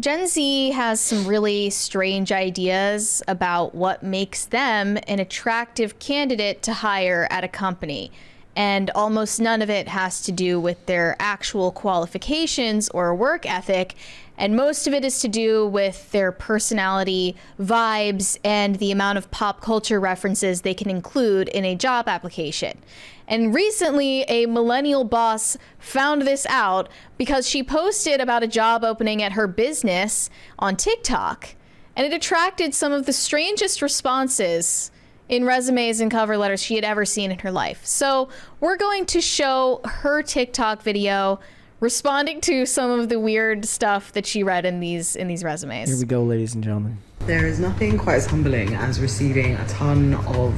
Gen Z has some really strange ideas about what makes them an attractive candidate to hire at a company. And almost none of it has to do with their actual qualifications or work ethic. And most of it is to do with their personality, vibes, and the amount of pop culture references they can include in a job application. And recently, a millennial boss found this out because she posted about a job opening at her business on TikTok, and it attracted some of the strangest responses in resumes and cover letters she had ever seen in her life. So we're going to show her TikTok video responding to some of the weird stuff that she read in these resumes. Here we go, ladies and gentlemen. There is nothing quite as humbling as receiving a ton of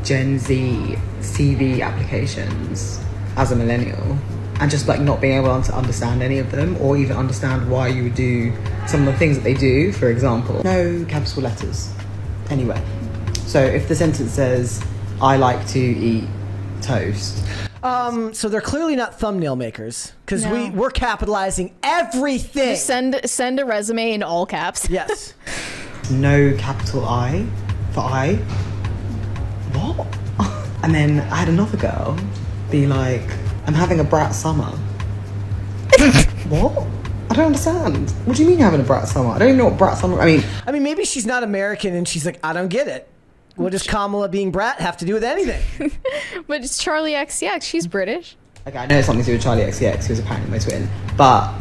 Gen Z CV applications as a millennial and just like not being able to understand any of them or even understand why you would do some of the things that they do. For example, no capital letters anywhere. So if the sentence says, I like to eat toast. So they're clearly not thumbnail makers because No. we're capitalizing everything. Just send a resume in all caps. Yes. No capital I for I. What? And then I had another girl be like, I'm having a brat summer. What? I don't understand. What do you mean you're having a brat summer? I don't even know what brat summer... I mean, maybe she's not American and she's like, I don't get it. What does Kamala being brat have to do with anything? But it's Charlie XCX. She's British. okay, I know it's something to do with Charlie XCX, who's apparently my twin, but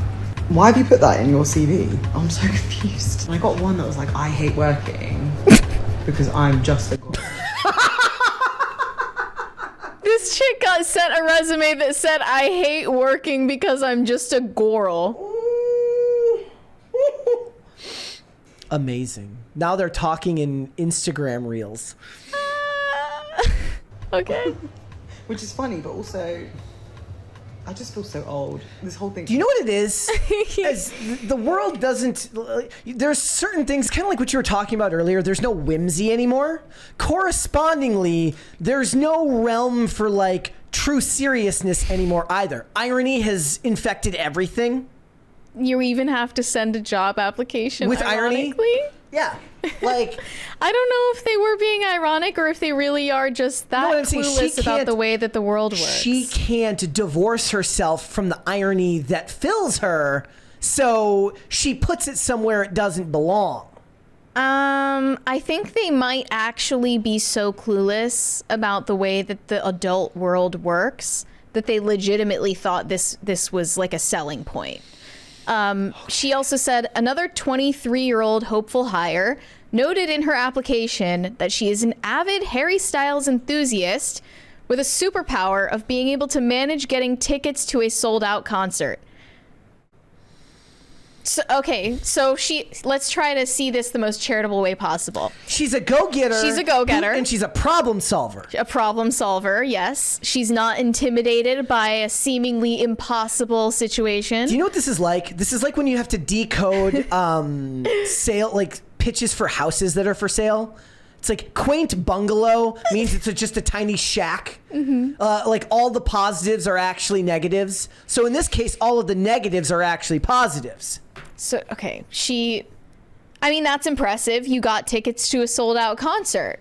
why have you put that in your CV? I'm so confused. And I got one that was like, I hate working because I'm just a girl. This chick got sent a resume that said, I hate working because I'm just a girl. Amazing. Now they're talking in Instagram reels. Okay. Which is funny, but also, I just feel so old. This whole thing. Do you know what it is? As the world doesn't... There's certain things, kind of like what you were talking about earlier, there's no whimsy anymore. Correspondingly, there's no realm for like true seriousness anymore either. Irony has infected everything. You even have to send a job application With irony? Yeah. Like, I don't know if they were being ironic or if they really are just that clueless about the way that the world works. She can't divorce herself from the irony that fills her, so she puts it somewhere it doesn't belong. I think they might actually be so clueless about the way that the adult world works that they legitimately thought this was like a selling point. She also said another 23-year-old hopeful hire noted in her application that she is an avid Harry Styles enthusiast with a superpower of being able to manage getting tickets to a sold-out concert. So, okay, so let's try to see this the most charitable way possible. She's a go-getter. She's a go-getter. And she's a problem solver. A problem solver, yes. She's not intimidated by a seemingly impossible situation. Do you know what this is like? This is like when you have to decode sale, like pitches for houses that are for sale. It's like quaint bungalow means it's just a tiny shack. Mm-hmm. Like all the positives are actually negatives. So in this case, all of the negatives are actually positives. So, okay, I mean, that's impressive. You got tickets to a sold out concert,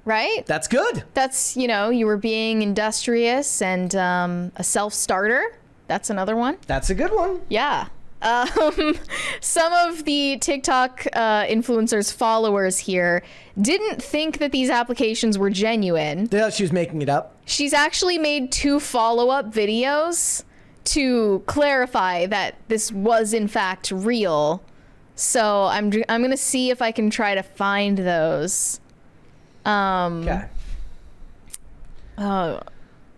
right? That's good. That's, you were being industrious and a self-starter. That's another one. That's a good one. Yeah. Some of the TikTok influencers' followers here didn't think that these applications were genuine. They thought she was making it up. She's actually made 2 follow-up videos to clarify that this was in fact real. So I'm gonna see if I can try to find those. Okay. Oh,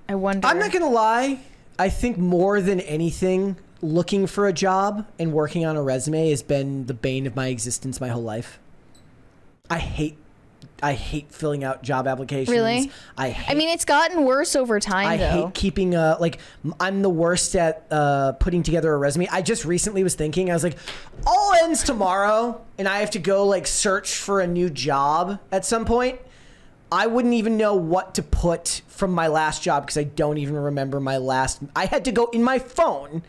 I wonder. I'm not gonna lie. I think more than anything, looking for a job and working on a resume has been the bane of my existence my whole life. I hate filling out job applications. Really? I mean, it's gotten worse over time, though. I hate keeping I'm the worst at putting together a resume. I just recently was thinking, I was like, all ends tomorrow and I have to go like search for a new job at some point. I wouldn't even know what to put from my last job because I don't even remember my last. I had to go in my phone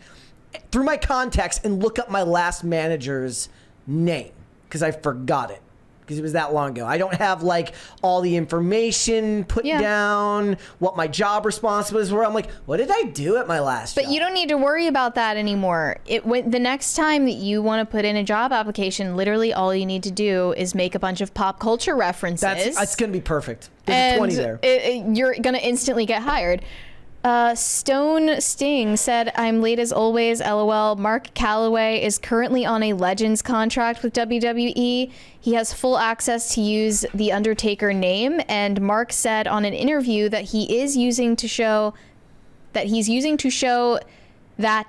through my contacts and look up my last manager's name because I forgot it. Because it was that long ago. I don't have like all the information put down, what my job responsibilities were. I'm like, what did I do at my last job? But you don't need to worry about that anymore. The next time that you want to put in a job application, literally all you need to do is make a bunch of pop culture references. That's going to be perfect. There's a 20 there. You're going to instantly get hired. Stone Sting said, I'm late as always, LOL. Mark Callaway is currently on a Legends contract with WWE. He has full access to use the Undertaker name, and Mark said on an interview that he's using to show that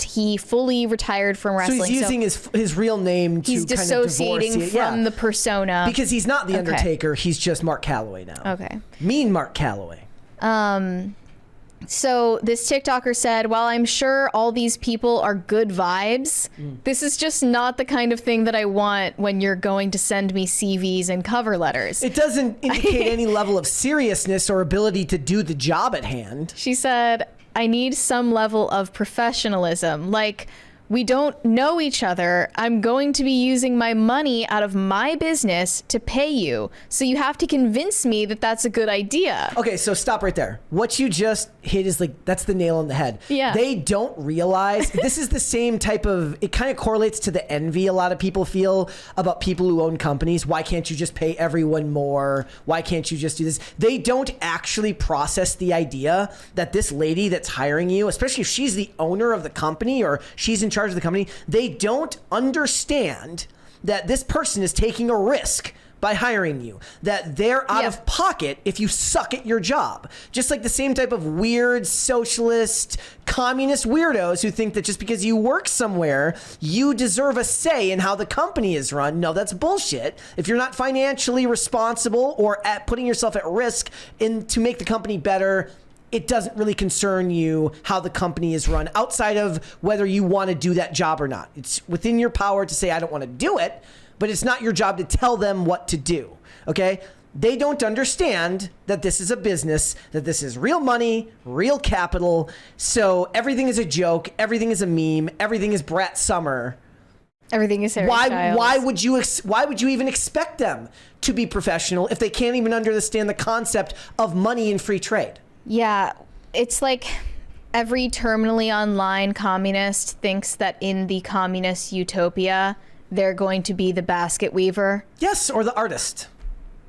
he fully retired from wrestling. So he's using his real name to he's kind of dissociating from the persona. Because he's not the Undertaker, he's just Mark Callaway now. Okay. Mean Mark Callaway. So this TikToker said, while I'm sure all these people are good vibes, this is just not the kind of thing that I want when you're going to send me CVs and cover letters. It doesn't indicate any level of seriousness or ability to do the job at hand. She said, I need some level of professionalism. Like, we don't know each other. I'm going to be using my money out of my business to pay you. So you have to convince me that that's a good idea. Okay, so stop right there. What you just hit is like, that's the nail on the head. Yeah. They don't realize, this is the same type of, it kind of correlates to the envy a lot of people feel about people who own companies. Why can't you just pay everyone more? Why can't you just do this? They don't actually process the idea that this lady that's hiring you, especially if she's the owner of the company or she's in charge of the company, they don't understand that this person is taking a risk by hiring you, that they're out of pocket if you suck at your job. Just like the same type of weird socialist, communist weirdos who think that just because you work somewhere, you deserve a say in how the company is run. No, that's bullshit. If you're not financially responsible or at putting yourself at risk to make the company better, it doesn't really concern you how the company is run outside of whether you want to do that job or not. It's within your power to say, I don't want to do it, but it's not your job to tell them what to do. Okay? They don't understand that this is a business, that this is real money, real capital. So everything is a joke. Everything is a meme. Everything is Brett Summer. Everything is Harry Styles. Why would you even expect them to be professional if they can't even understand the concept of money and free trade? Yeah, it's like every terminally online communist thinks that in the Communist Utopia, they're going to be the basket weaver. Yes, or the artist.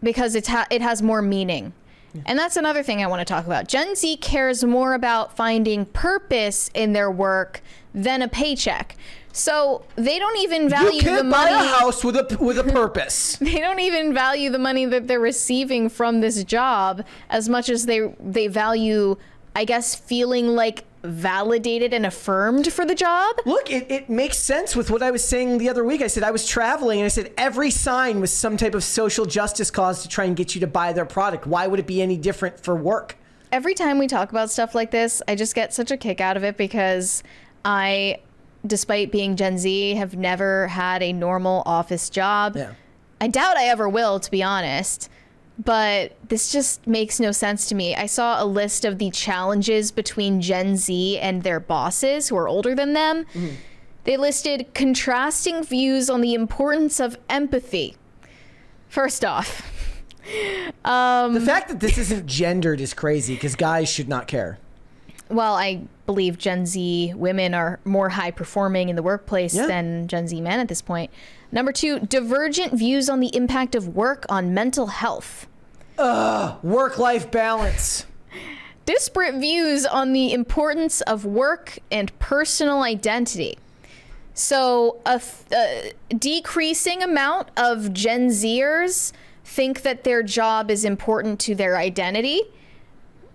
Because it has more meaning. Yeah. And that's another thing I want to talk about. Gen Z cares more about finding purpose in their work than a paycheck. So they don't even value the money. You can't buy a house with a purpose. They don't even value the money that they're receiving from this job as much as they value, I guess, feeling like validated and affirmed for the job. Look, it makes sense with what I was saying the other week. I said I was traveling and I said every sign was some type of social justice cause to try and get you to buy their product. Why would it be any different for work? Every time we talk about stuff like this, I just get such a kick out of it because despite being Gen Z, have never had a normal office job. Yeah. I doubt I ever will, to be honest. But this just makes no sense to me. I saw a list of the challenges between Gen Z and their bosses who are older than them. Mm-hmm. They listed contrasting views on the importance of empathy. First off, the fact that this isn't gendered is crazy because guys should not care. Well, I believe Gen Z women are more high performing in the workplace than Gen Z men at this point. Number 2, divergent views on the impact of work on mental health. Work-life balance. Disparate views on the importance of work and personal identity. So a decreasing amount of Gen Zers think that their job is important to their identity,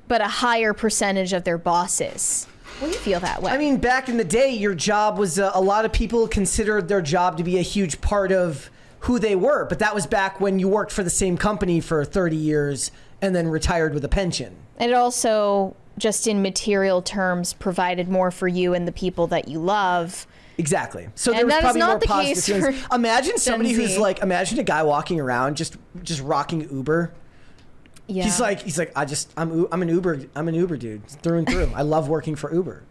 but a higher percentage of their bosses will feel that way. I mean, back in the day, your job was a lot of people considered their job to be a huge part of who they were. But that was back when you worked for the same company for 30 years and then retired with a pension. And it also, just in material terms, provided more for you and the people that you love. Exactly. So there was probably more positive feelings. Imagine somebody who's like, imagine a guy walking around just rocking Uber. Yeah. He's like, I'm an Uber dude through and through. I love working for Uber.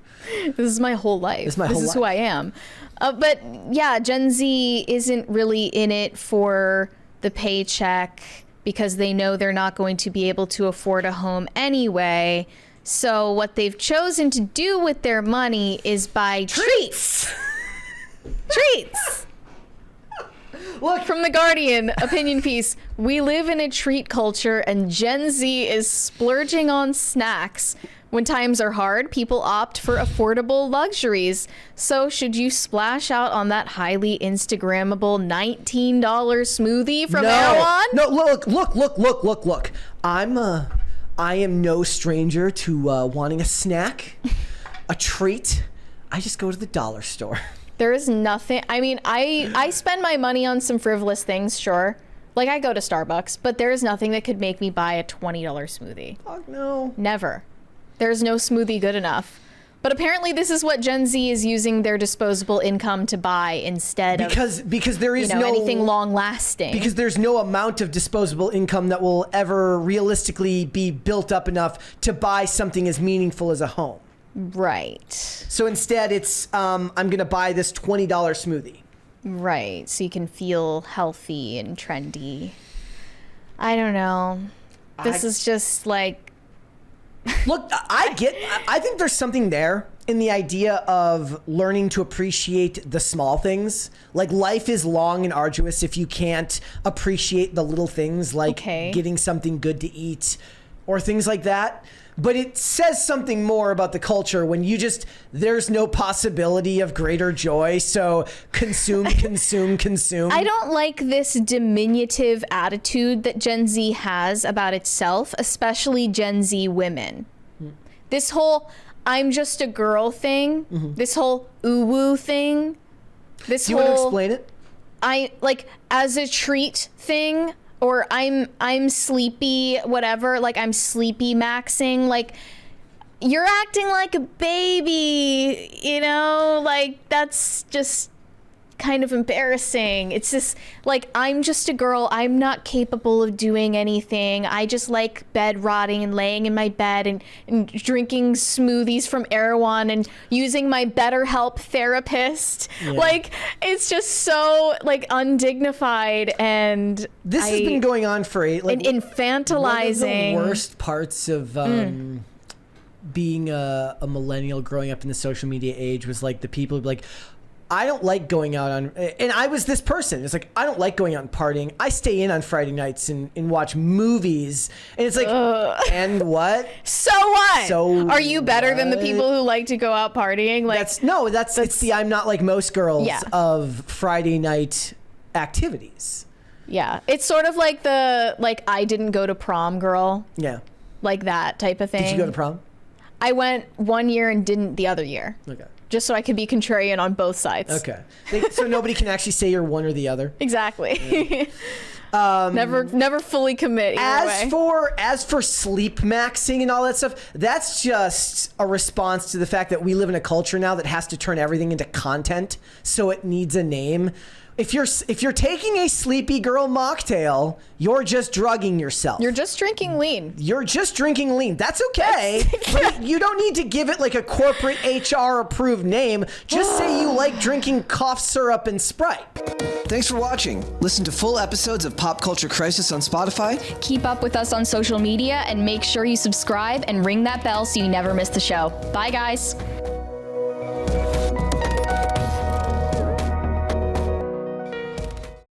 This is my whole life. This is who I am. But yeah, Gen Z isn't really in it for the paycheck because they know they're not going to be able to afford a home anyway. So what they've chosen to do with their money is buy treats. Treats. Look, From The Guardian, opinion piece, we live in a treat culture and Gen Z is splurging on snacks. When times are hard, people opt for affordable luxuries. So should you splash out on that highly Instagrammable $19 smoothie from Erewhon? No, look. I am no stranger to wanting a snack, a treat. I just go to the dollar store. There is nothing. I mean, I spend my money on some frivolous things, sure. Like I go to Starbucks, but there is nothing that could make me buy a $20 smoothie. Fuck no. Never. There's no smoothie good enough. But apparently this is what Gen Z is using their disposable income to buy instead of because there is no anything long lasting. Because there's no amount of disposable income that will ever realistically be built up enough to buy something as meaningful as a home. Right. So instead it's I'm going to buy this $20 smoothie. Right. So you can feel healthy and trendy. I don't know. This is just like Look, I think there's something there in the idea of learning to appreciate the small things. Like life is long and arduous if you can't appreciate the little things like getting something good to eat or things like that. But it says something more about the culture when there's no possibility of greater joy. So consume. I don't like this diminutive attitude that Gen Z has about itself, especially Gen Z women. This whole I'm just a girl thing, this whole ooh-woo thing, this Do you want to explain it? I like as a treat thing, or I'm sleepy, whatever, like I'm sleepy maxing, like you're acting like a baby, you know, like that's just kind of embarrassing. It's just like, I'm just a girl. I'm not capable of doing anything. I just like bed rotting and laying in my bed and drinking smoothies from Erewhon and using my BetterHelp therapist. Yeah. Like, it's just so like undignified, and this has been going on for infantilizing. One of the worst parts of being a millennial growing up in the social media age was like the people who'd be like, I don't like going out on, and I was this person. It's like, I don't like going out and partying. I stay in on Friday nights and watch movies. And it's like, and what? So what? So are you better than the people who like to go out partying? Like it's the I'm not like most girls of Friday night activities. Yeah. It's sort of like the, like, I didn't go to prom girl. Yeah. Like that type of thing. Did you go to prom? I went one year and didn't the other year. Okay. Just so I could be contrarian on both sides. Okay. So nobody can actually say you're one or the other. Exactly. Yeah. Never fully commit. As for sleep maxing and all that stuff, that's just a response to the fact that we live in a culture now that has to turn everything into content, so it needs a name. If you're taking a sleepy girl mocktail, you're just drugging yourself. You're just drinking lean. That's okay. But you don't need to give it like a corporate HR approved name. Just say you like drinking cough syrup and Sprite. Thanks for watching. Listen to full episodes of Pop Culture Crisis on Spotify. Keep up with us on social media and make sure you subscribe and ring that bell so you never miss the show. Bye, guys.